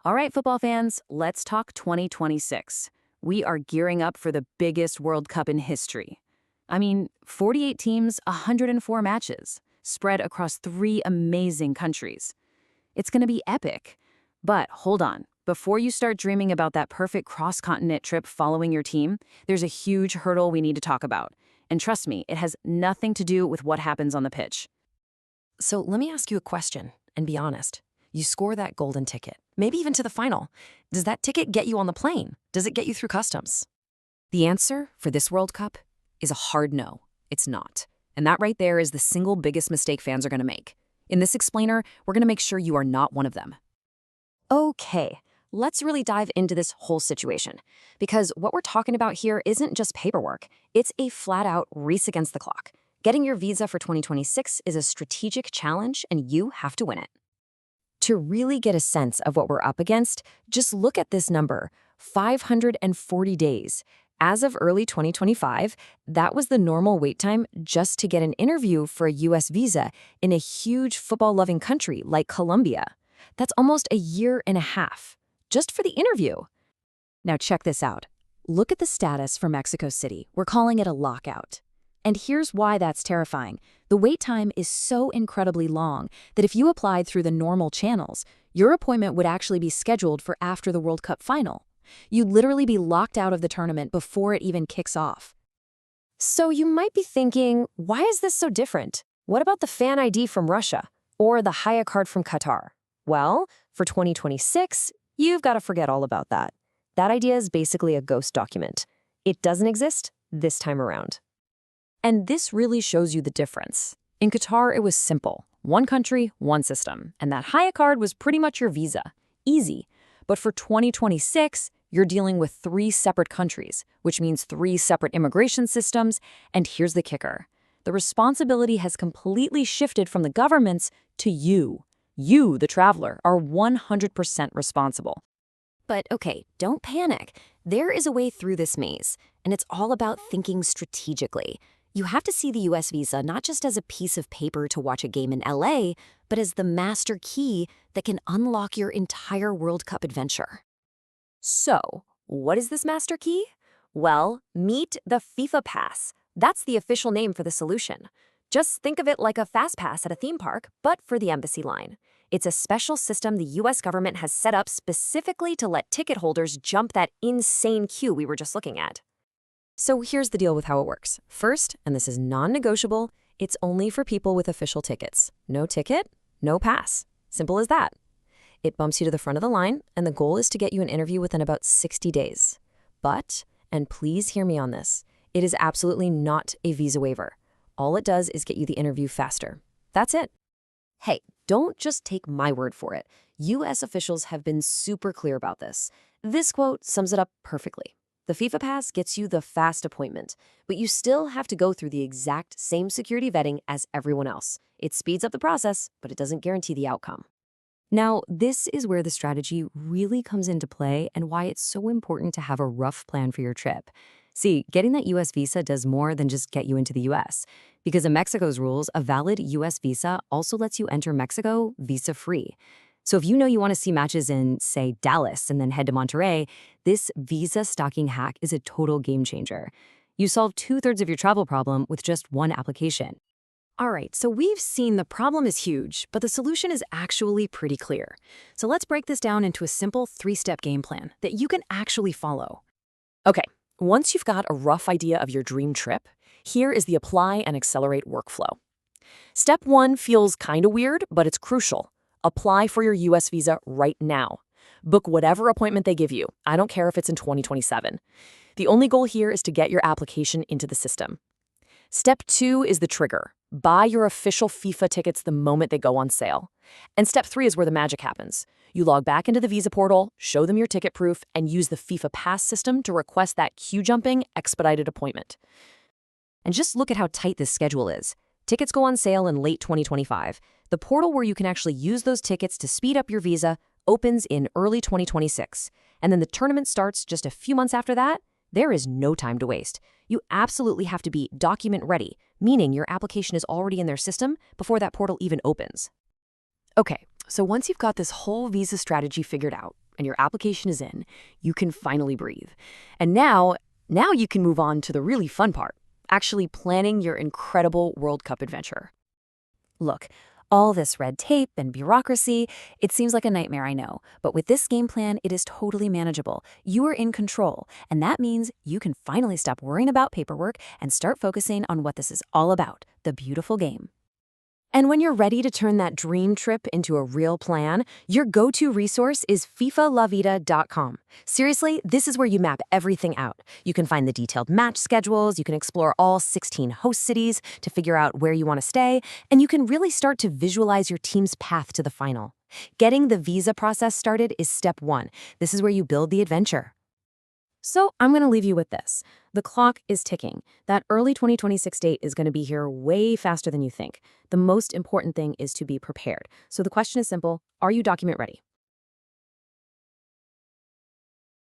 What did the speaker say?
All right, football fans, let's talk 2026. We are gearing up for the biggest World Cup in history. 48 teams, 104 matches, spread across 3 amazing countries. It's going to be epic. But hold on. Before you start dreaming about that perfect cross-continent trip following your team, there's a huge hurdle we need to talk about. And trust me, it has nothing to do with what happens on the pitch. So let me ask you a question, and be honest. You score that golden ticket, maybe even to the final. Does that ticket get you on the plane? Does it get you through customs? The answer for this World Cup is a hard no. It's not. And that right there is the single biggest mistake fans are going to make. In this explainer, we're going to make sure you are not one of them. Okay, let's really dive into this whole situation. Because what we're talking about here isn't just paperwork. It's a flat-out race against the clock. Getting your visa for 2026 is a strategic challenge, and you have to win it. To really get a sense of what we're up against, just look at this number, 540 days. As of early 2025, that was the normal wait time just to get an interview for a U.S. visa in a huge football-loving country like Colombia. That's almost a year and a half, just for the interview. Now check this out. Look at the status for Mexico City. We're calling it a lockout. And here's why that's terrifying. The wait time is so incredibly long that if you applied through the normal channels, your appointment would actually be scheduled for after the World Cup final. You'd literally be locked out of the tournament before it even kicks off. So you might be thinking, why is this so different? What about the fan ID from Russia or the Haya card from Qatar? Well, for 2026, you've got to forget all about that. That idea is basically a ghost document. It doesn't exist this time around. And this really shows you the difference. In Qatar, it was simple. One country, one system. And that Haya card was pretty much your visa. Easy. But for 2026, you're dealing with 3 separate countries, which means 3 separate immigration systems. And here's the kicker. The responsibility has completely shifted from the governments to you. You, the traveler, are 100% responsible. But okay, don't panic. There is a way through this maze, and it's all about thinking strategically. You have to see the U.S. visa not just as a piece of paper to watch a game in LA, but as the master key that can unlock your entire World Cup adventure. So, what is this master key? Well, meet the FIFA Pass. That's the official name for the solution. Just think of it like a fast pass at a theme park, but for the embassy line. It's a special system the U.S. government has set up specifically to let ticket holders jump that insane queue we were just looking at. So here's the deal with how it works. First, and this is non-negotiable, it's only for people with official tickets. No ticket, no pass. Simple as that. It bumps you to the front of the line, and the goal is to get you an interview within about 60 days. But, and please hear me on this, it is absolutely not a visa waiver. All it does is get you the interview faster. That's it. Hey, don't just take my word for it. U.S. officials have been super clear about this. This quote sums it up perfectly. The FIFA Pass gets you the fast appointment, but you still have to go through the exact same security vetting as everyone else. It speeds up the process, but it doesn't guarantee the outcome. Now, this is where the strategy really comes into play and why it's so important to have a rough plan for your trip. See, getting that U.S. visa does more than just get you into the U.S. Because of Mexico's rules, a valid U.S. visa also lets you enter Mexico visa-free. So if you know you want to see matches in, say, Dallas and then head to Monterrey, this visa stocking hack is a total game changer. You solve 2/3 of your travel problem with just one application. All right, so we've seen the problem is huge, but the solution is actually pretty clear. So let's break this down into a simple 3-step game plan that you can actually follow. Okay, once you've got a rough idea of your dream trip, here is the apply and accelerate workflow. Step 1 feels kind of weird, but it's crucial. Apply for your U.S. visa right now. Book whatever appointment they give you. I don't care if it's in 2027. The only goal here is to get your application into the system. Step 2 is the trigger. Buy your official FIFA tickets the moment they go on sale. And step 3 is where the magic happens. You log back into the visa portal, show them your ticket proof, and use the FIFA Pass system to request that queue-jumping, expedited appointment. And just look at how tight this schedule is. Tickets go on sale in late 2025. The portal where you can actually use those tickets to speed up your visa opens in early 2026. And then the tournament starts just a few months after that. There is no time to waste. You absolutely have to be document ready, meaning your application is already in their system before that portal even opens. Okay, So once you've got this whole visa strategy figured out and your application is in, you can finally breathe. And now you can move on to the really fun part, actually planning your incredible World Cup adventure. Look, all this red tape and bureaucracy, it seems like a nightmare, I know. But with this game plan, it is totally manageable. You are in control, and that means you can finally stop worrying about paperwork and start focusing on what this is all about, the beautiful game. And when you're ready to turn that dream trip into a real plan, your go-to resource is FIFALaVida.com. Seriously, this is where you map everything out. You can find the detailed match schedules, you can explore all 16 host cities to figure out where you want to stay, and you can really start to visualize your team's path to the final. Getting the visa process started is step one. This is where you build the adventure. So I'm going to leave you with this. The clock is ticking. That early 2026 date is going to be here way faster than you think. The most important thing is to be prepared. So the question is simple. Are you document ready?